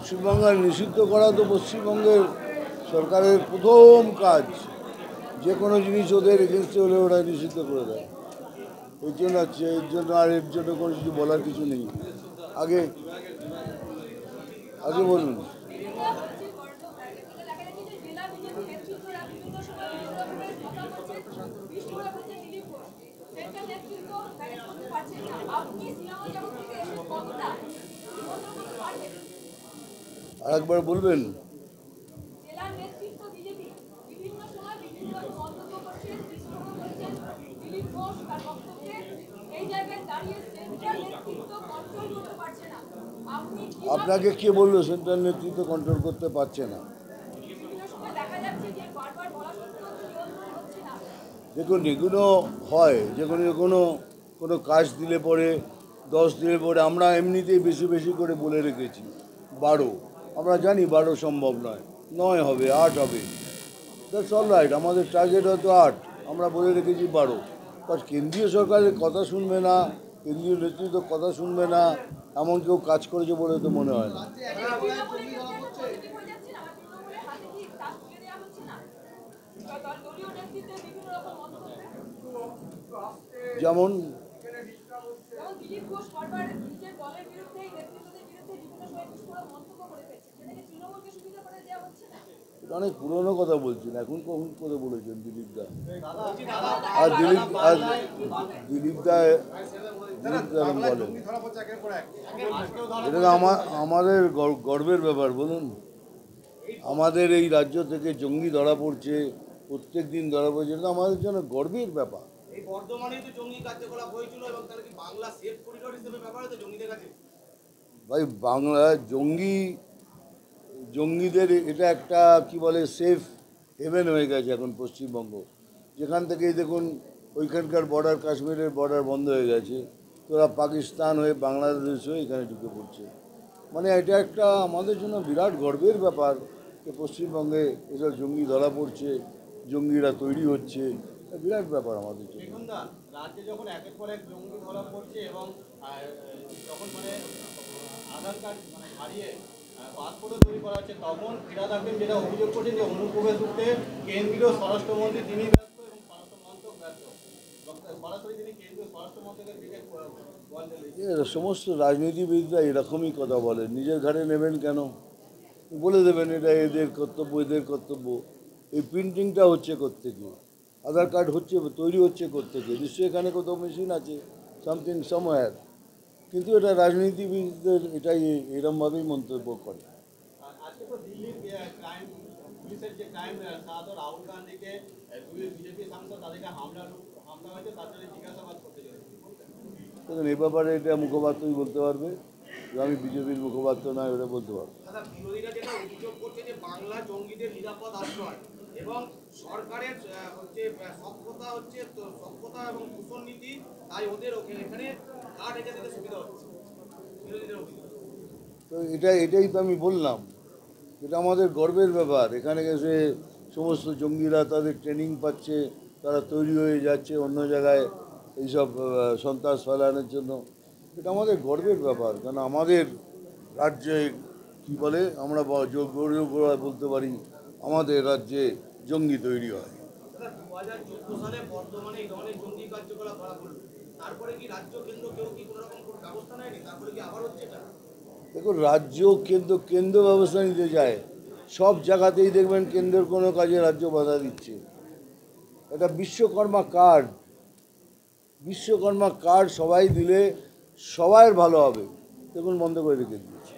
পশ্চিমবাংলা নিষিদ্ধ করা তো পশ্চিমবঙ্গের সরকারের প্রথম কাজ। যে কোনো জিনিস ওদের এগেনস্টে হলে ওরা নিষিদ্ধ করে দেয়। এর জন্য আছে, এর জন্য আর এর জন্য কোনো কিছু বলার কিছু নেই। আগে আগে বলুন। আর একবার বলবেন। আপনাকে কে বললো সেন্ট্রাল নেতৃত্ব কন্ট্রোল করতে পারছে না? দেখুন, এগুলো হয় যে কোনো কাজ দিলে পরে 10 দিলে পরে আমরা এমনিতেই বেশি বেশি করে বলে রেখেছি 12। আমরা জানি 12 সম্ভব নয়, 9 হবে, 8 হবে। দ্যাটস অল রাইট, আমাদের টার্গেট হয়তো 8, আমরা বলে রেখেছি 12। বাট কেন্দ্রীয় সরকারের কথা শুনবে না, কেন্দ্রীয় নেতৃত্ব কথা শুনবে না, এমন কেউ কাজ করেছে বলে তো মনে হয় না। যেমন অনেক পুরনো কথা বলছেন, এখন কখন করে বলেছেন দিলীপ দা? আর দিলীপ দা বলেন, এটা আমাদের গর্বের ব্যাপার। বলুন, আমাদের এই রাজ্য থেকে জঙ্গি ধরা পড়ছে, প্রত্যেক দিন ধরা পড়ছে, এটা আমাদের জন্য গর্বের ব্যাপার। ভাই, বাংলা জঙ্গিদের এটা একটা কি বলে সেফ হেভেন হয়ে গেছে এখন পশ্চিমবঙ্গ। যেখান থেকেই দেখুন, ওইখানকার বর্ডার, কাশ্মীরের বর্ডার বন্ধ হয়ে গেছে, তোরা পাকিস্তান হয়ে বাংলাদেশ হয়ে এখানে ঢুকে পড়ছে। মানে এটা একটা আমাদের জন্য বিরাট গর্বের ব্যাপার যে পশ্চিমবঙ্গে এসব জঙ্গি ধরা পড়ছে, জঙ্গিরা তৈরি হচ্ছে, বিরাট ব্যাপার আমাদের জন্য। রাজ্যে যখন একের পর এক জঙ্গি ধরা পড়ছে এবং তখন আধার কার্ড হারিয়ে পাসপোর্টও তৈরি করা হচ্ছে, তখন ফিরাদ হাকিম যেটা অভিযোগ করছেন যে অনুপ্রবেশ করতে কেন্দ্রীয় স্বরাষ্ট্রমন্ত্রী তিনি ব্যস্ত এবং স্বরাষ্ট্রমন্ত্রক ব্যস্ত। সরাসরি তিনি কেন্দ্রীয় স্বরাষ্ট্রমন্ত্রকের দিকে সমস্ত রাজনীতিবিদরা এরকমই কথা বলে, নিজের ঘাড়ে নেবেন কেন? বলে দেবেন এটা এদের কর্তব্য, এদের কর্তব্য। এই প্রিন্টিংটা হচ্ছে কোত্থেকে, আধার কার্ড হচ্ছে তৈরি হচ্ছে কোত্থেকে? নিশ্চয়ই এখানে কোথাও মেশিন আছে, সামথিং সামওয়্যার। কিন্তু এটা রাজনীতিবিদদের এটাই এরমভাবেই মন্তব্য করে। আজকে তো দিল্লির পুলিশের যে ক্রাইম রাহুল গান্ধীকে বিজেপি সাংসদ তাদেরকে হামলা হয়েছে, তার জন্য জিজ্ঞাসাবাদ করতে চলেছে। দেখুন, এ ব্যাপারে এটা মুখপাত্রই বলতে পারবে, আমি বিজেপির মুখপাত্র নয়, ওটা বলতে পারবো। বিরোধীরা যেটা অভিযোগ করছে যে বাংলা জঙ্গিদের নিরাপদ আশ্রয় এবং সরকারের সক্ষতা এবং দূষণ নীতি, তাই ওদের এখানে কাঠ রেখে দিতে সুবিধা হচ্ছে বিরোধীদের অভিযোগ। তো এটাই তো আমি বললাম, এটা আমাদের গর্বের ব্যাপার। এখানে এসে সমস্ত জঙ্গিরা তাদের ট্রেনিং পাচ্ছে, তারা তৈরি হয়ে যাচ্ছে অন্য জায়গায় এইসব সন্ত্রাস ফেলানোর জন্য। এটা আমাদের গর্বের ব্যাপার, কারণ আমাদের রাজ্যে কী বলে, আমরা গৌরব বলতে পারি আমাদের রাজ্যে জঙ্গি তৈরি হয়। 2014 সালে বর্তমানে এই ধরনের জঙ্গি কার্যকলাপ ধরা পড়ল, তারপরে কি রাজ্য কেন্দ্র কেউ কি কোনো রকম ব্যবস্থা নেয়নি? তারপরে কি আবার হচ্ছে এটা? দেখুন, রাজ্য কেন্দ্র ব্যবস্থা নিতে যায়, সব জায়গাতেই দেখবেন কেন্দ্রের কোনো কাজে রাজ্য বাধা দিচ্ছে। এটা বিশ্বকর্মা কার্ড সবাই দিলে সবাইয়ের ভালো হবে, দেখুন বন্ধ করে রেখে দিয়েছে।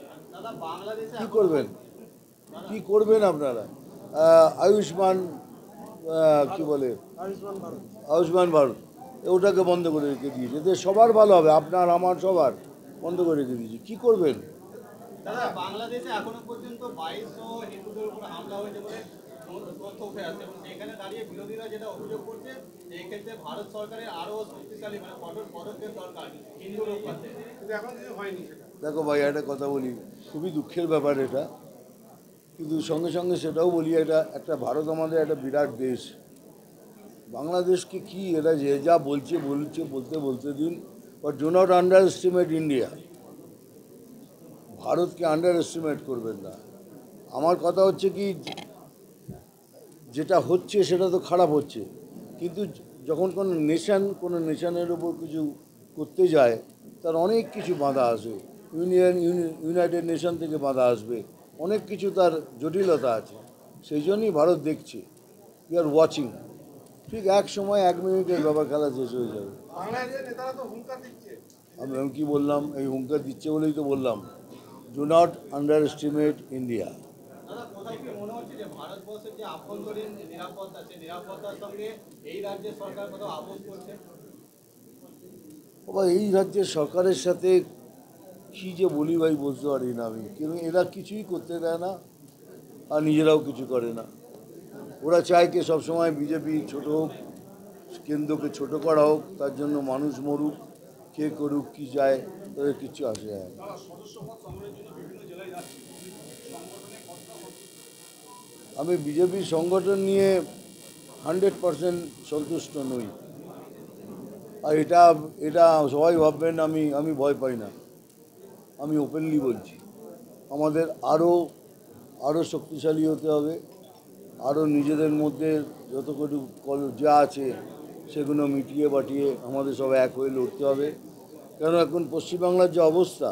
কি করবেন আপনারা? আয়ুষ্মান আয়ুষ্মান ভারত, ওটাকে বন্ধ করে রেখে দিয়েছে, এতে সবার ভালো হবে, আপনার আমার সবার, বন্ধ করে রেখে দিয়েছে। কি করবেন? দাদা, বাংলাদেশে এখনো পর্যন্ত 2200 হিন্দুদের উপর হামলা হয়েছে বলে তথ্য উঠে আসছে এবং সেখানে দাঁড়িয়ে বিরোধীরা যেটা অভিযোগ করছে এই ক্ষেত্রে ভারত সরকারের আরো শক্তিশালী কঠোর পদক্ষেপ দরকার হিন্দু রক্ষার্থে, কিন্তু এখন কিছু হয়নি সেটা। দেখো ভাই, একটা কথা বলি, খুবই দুঃখের ব্যাপার এটা, কিন্তু সঙ্গে সঙ্গে সেটাও বলি, একটা ভারত আমাদের একটা বিরাট দেশ। বাংলাদেশকে কি এরা যে যা বলতে দিন, but do not underestimate India. ভারতকে আন্ডার এস্টিমেট করবেন না। আমার কথা হচ্ছে কি, যেটা হচ্ছে সেটা তো খারাপ হচ্ছে, কিন্তু যখন কোনো নেশনের ওপর কিছু করতে যায় তার অনেক কিছু বাধা আসে। ইউনাইটেড নেশন থেকে বাধা আসবে, অনেক কিছু তার জটিলতা আছে। সেই জন্যই ভারত দেখছে, উই আর ওয়াচিং। ঠিক এক সময় 1 মিনিটের ব্যাপার, খেলা শেষ হয়ে যাবে। আমি কি বললাম? এই হুঙ্কার দিচ্ছে বলেই তো বললাম, do not underestimate India. দাদা, কোথায় কি মনে হচ্ছে যে ভারতবর্ষের যে আভ্যন্তরীণ নিরাপত্তা, সেই নিরাপত্তার সঙ্গে এই রাজ্যের সরকার কোথাও আপোষ করছে? বাবা, এই রাজ্যের সরকারের সাথে কী যে বলি ভাই, বুঝতে পারি না আমি। কিন্তু এরা কিছুই করতে দেয় না, আর নিজেরাও কিছু করে না। ওরা চায় কি সবসময় বিজেপি ছোট হোক, কেন্দ্রকে ছোট করা হোক, তার জন্য মানুষ মরুক, কে করুক কী যায়, তাদের কিচ্ছু আসে যায় না। আমি বিজেপির সংগঠন নিয়ে 100% সন্তুষ্ট নই। আর এটা এটা সবাই ভাববেন আমি ভয় পাই না। আমি ওপেনলি বলছি, আমাদের আরও শক্তিশালী হতে হবে, আরও নিজেদের মধ্যে যতটুকু যা আছে সেগুলো মিটিয়ে বাটিয়ে আমাদের সব এক হয়ে লড়তে হবে। কেন এখন পশ্চিমবাংলার যে অবস্থা,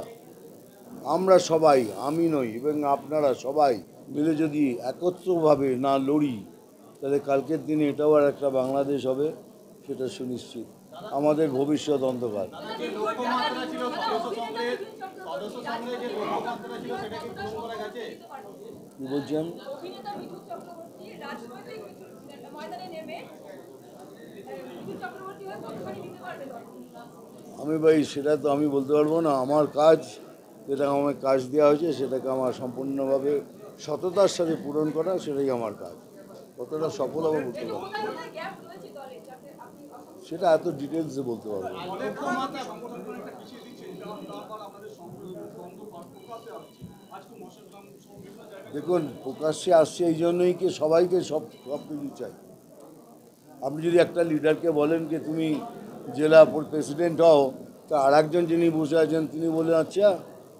আমরা সবাই, আমি নই এবং আপনারা সবাই মিলে যদি একত্রভাবে না লড়ি, তাহলে কালকের দিনে এটাও আর একটা বাংলাদেশ হবে, সেটা সুনিশ্চিত। আমাদের ভবিষ্যৎ অন্ধকার। যে লক্ষ্যমাত্রা ছিল সদস্য সংগ্রহের যে লক্ষ্যমাত্রা ছিল, সেটা কি পূরণ করা গেছে? কী বলছেন? আমি ভাই, সেটা তো আমি বলতে পারবো না। আমার কাজ, যেটা আমার কাজ দেওয়া হয়েছে, সেটাকে আমার সম্পূর্ণভাবে সততার সাথে পূরণ করা, সেটাই আমার কাজ। কতটা সফল হবো বলতে পারবো, সেটা এত ডিটেলসে বলতে পারবো না। দেখুন, প্রকাশ্যে আসছে এই জন্যই কি সবাইকে সব কিছু চাই। আপনি যদি একটা লিডারকে বলেন যে তুমি জেলা প্রেসিডেন্ট হও, তা আর একজন যিনি বসে আছেন তিনি বলেন আচ্ছা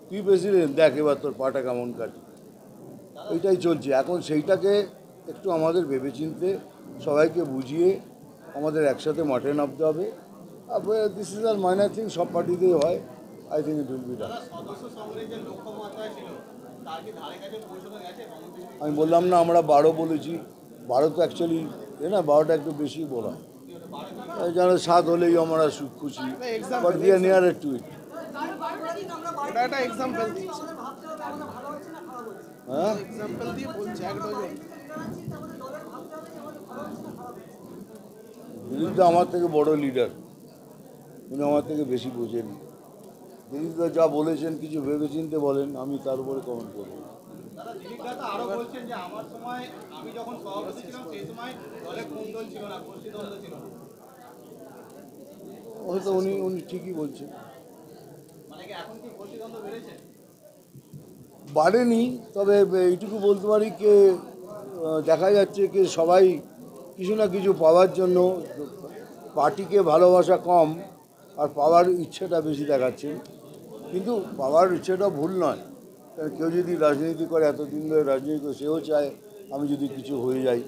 তুই প্রেসিডেন্ট, দেখ এবার তোর পাটা কেমন কাটি। এইটাই চলছে এখন। সেইটাকে একটু আমাদের ভেবেচিন্তে সবাইকে বুঝিয়ে আমাদের একসাথে মাঠে নামতে হবে। This is our minor thing, সব পার্টিতেই হয়। I think it will be done. সদস্য সংগ্রহের যে লক্ষ্যমাত্রা ছিল, তার কি ধারে কাছে পৌঁছানো গেছে? আমি বললাম না, আমরা 12 বলেছি। 12 তো অ্যাকচুয়ালি 12টা একটু বেশি বলা, যেন 7 হলেই আমরা খুশি, but we are near to it. হ্যাঁ, দিলীপ তো আমার থেকে বড় লিডার, উনি আমার থেকে বেশি বোঝেন। দিলীপ তো যা বলেছেন কিছু ভেবেচিন্তে বলেন, আমি তার উপরে কমেন্ট করবো। দাদা, দিলীপ দাদা আরো বলছেন যে আমার সময়, আমি যখন সভাপতি ছিলাম সেই সময় দলে কোন্দল ছিল না, গোষ্ঠীদ্বন্দ্ব ছিল না। হয়তো উনি ঠিকই বলছেন। মানে কি এখন কি গোষ্ঠীদ্বন্দ্ব বেড়েছে? বাড়েনি, তবে এইটুকু বলতে পারি যে দেখা যাচ্ছে যে সবাই কিছু না কিছু পাওয়ার জন্য পার্টিকে ভালোবাসা কম আর পাওয়ার ইচ্ছেটা বেশি দেখাচ্ছে। কিন্তু পাওয়ার ইচ্ছেটা ভুল নয়, কারণ কেউ যদি রাজনীতি করে, এতদিন ধরে রাজনীতি করে, সেও চায় আমি যদি কিছু হয়ে যাই,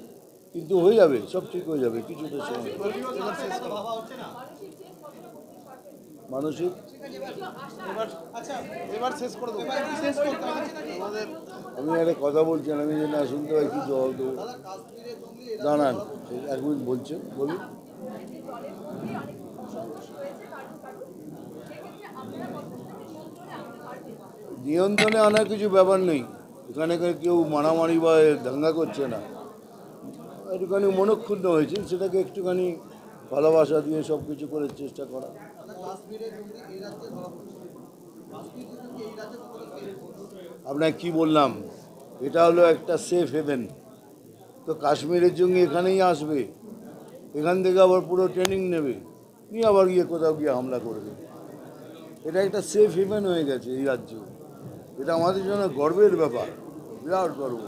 কিন্তু হয়ে যাবে, সব ঠিক হয়ে যাবে, কিছুটা সময়। মানসিক আমি একটা কথা বলছেন, আমি যে না শুনতে পাই, কি জবাব দেবো? দাঁড়ান, 1 মিনিট বলছেন, বলুন। নিয়ন্ত্রণে আনার কিছু ব্যাপার নেই। এখানে কেউ মারামারি বা দাঙ্গা করছে না, একটুখানি মনক্ষুণ্ণ হয়েছে, সেটাকে একটুখানি ভালোবাসা দিয়ে সব কিছু করার চেষ্টা করা। আপনাকে কি বললাম, এটা হলো একটা সেফ হেভেন। তো কাশ্মীরের জন্য এখানেই আসবে, এখান থেকে আবার পুরো ট্রেনিং নেবে, নিয়ে আবার গিয়ে কোথাও গিয়ে হামলা করবে। এটা একটা সেফ হেভেন হয়ে গেছে এই রাজ্য। এটা আমাদের জন্য গর্বের ব্যাপার, বিরাট গর্ব।